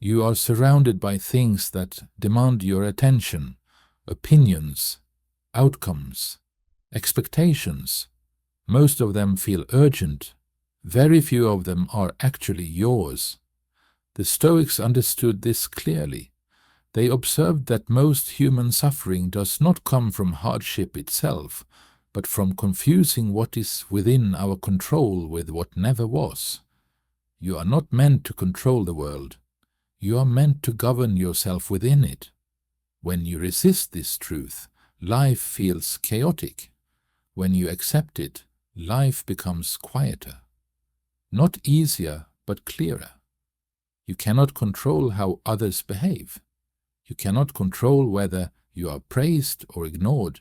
You are surrounded by things that demand your attention, opinions, outcomes, expectations. Most of them feel urgent. Very few of them are actually yours. The Stoics understood this clearly. They observed that most human suffering does not come from hardship itself, but from confusing what is within our control with what never was. You are not meant to control the world. You are meant to govern yourself within it. When you resist this truth, life feels chaotic. When you accept it, life becomes quieter. Not easier, but clearer. You cannot control how others behave. You cannot control whether you are praised or ignored.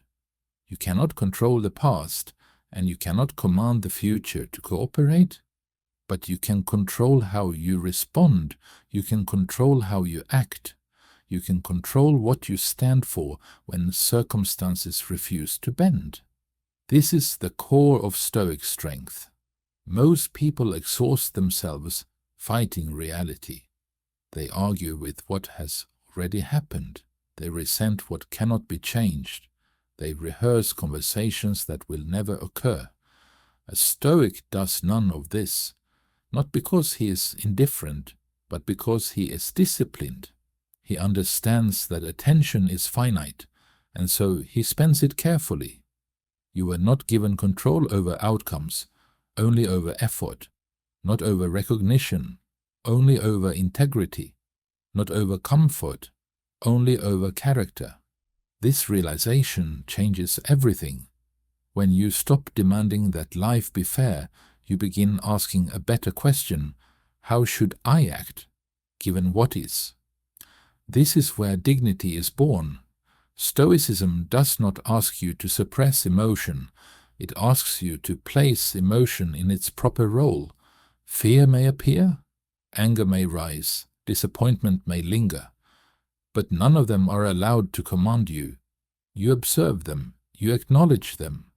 You cannot control the past, and you cannot command the future to cooperate. But you can control how you respond. You can control how you act. You can control what you stand for when circumstances refuse to bend. This is the core of Stoic strength. Most people exhaust themselves fighting reality. They argue with what has already happened. They resent what cannot be changed. They rehearse conversations that will never occur. A Stoic does none of this, not because he is indifferent, but because he is disciplined. He understands that attention is finite, and so he spends it carefully. You were not given control over outcomes, only over effort, not over recognition, only over integrity, not over comfort, only over character. This realization changes everything. When you stop demanding that life be fair, you begin asking a better question: how should I act, given what is? This is where dignity is born. Stoicism does not ask you to suppress emotion. It asks you to place emotion in its proper role. Fear may appear, anger may rise, disappointment may linger, but none of them are allowed to command you. You observe them, you acknowledge them.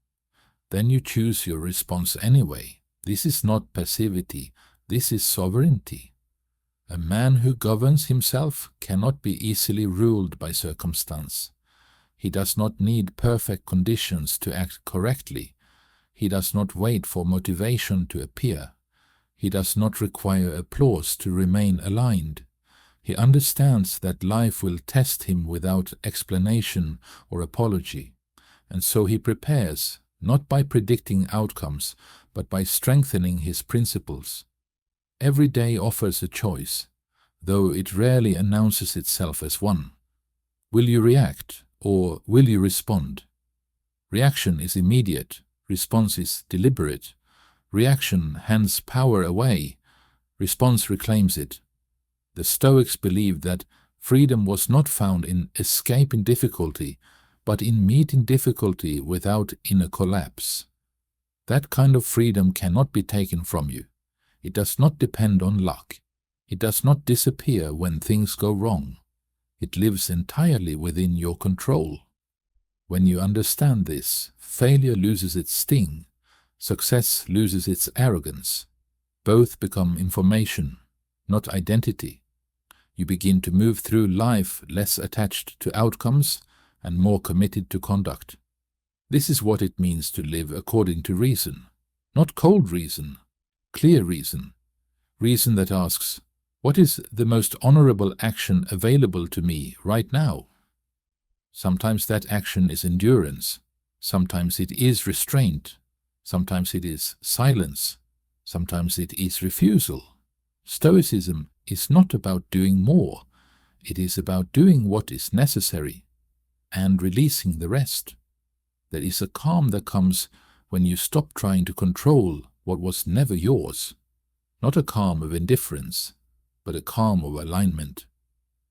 Then you choose your response anyway. This is not passivity, this is sovereignty. A man who governs himself cannot be easily ruled by circumstance. He does not need perfect conditions to act correctly. He does not wait for motivation to appear. He does not require applause to remain aligned. He understands that life will test him without explanation or apology, and so he prepares, not by predicting outcomes, but by strengthening his principles. Every day offers a choice, though it rarely announces itself as one. Will you react, or will you respond? Reaction is immediate, response is deliberate. Reaction hands power away, response reclaims it. The Stoics believed that freedom was not found in escaping difficulty, but in meeting difficulty without inner collapse. That kind of freedom cannot be taken from you. It does not depend on luck. It does not disappear when things go wrong. It lives entirely within your control. When you understand this, failure loses its sting. Success loses its arrogance. Both become information, not identity. You begin to move through life less attached to outcomes and more committed to conduct. This is what it means to live according to reason. Not cold reason, clear reason. Reason that asks, what is the most honorable action available to me right now? Sometimes that action is endurance. Sometimes it is restraint. Sometimes it is silence. Sometimes it is refusal. Stoicism is not about doing more. It is about doing what is necessary and releasing the rest. There is a calm that comes when you stop trying to control what was never yours. Not a calm of indifference, but a calm of alignment.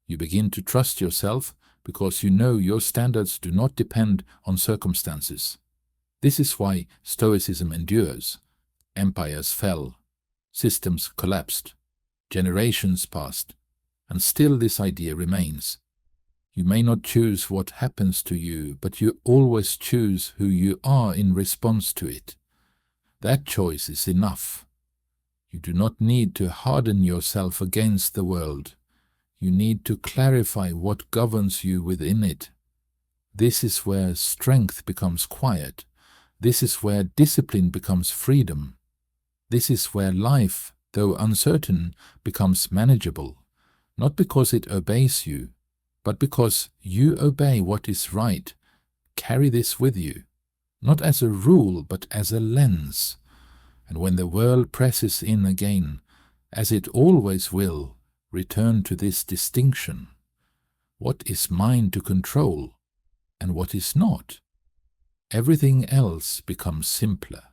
You begin to trust yourself because you know your standards do not depend on circumstances. This is why Stoicism endures. Empires fell, systems collapsed, generations passed, and still this idea remains. You may not choose what happens to you, but you always choose who you are in response to it. That choice is enough. You do not need to harden yourself against the world. You need to clarify what governs you within it. This is where strength becomes quiet. This is where discipline becomes freedom. This is where life, though uncertain, becomes manageable, not because it obeys you, but because you obey what is right. Carry this with you, not as a rule, but as a lens. And when the world presses in again, as it always will, return to this distinction. What is mine to control, and what is not? Everything else becomes simpler.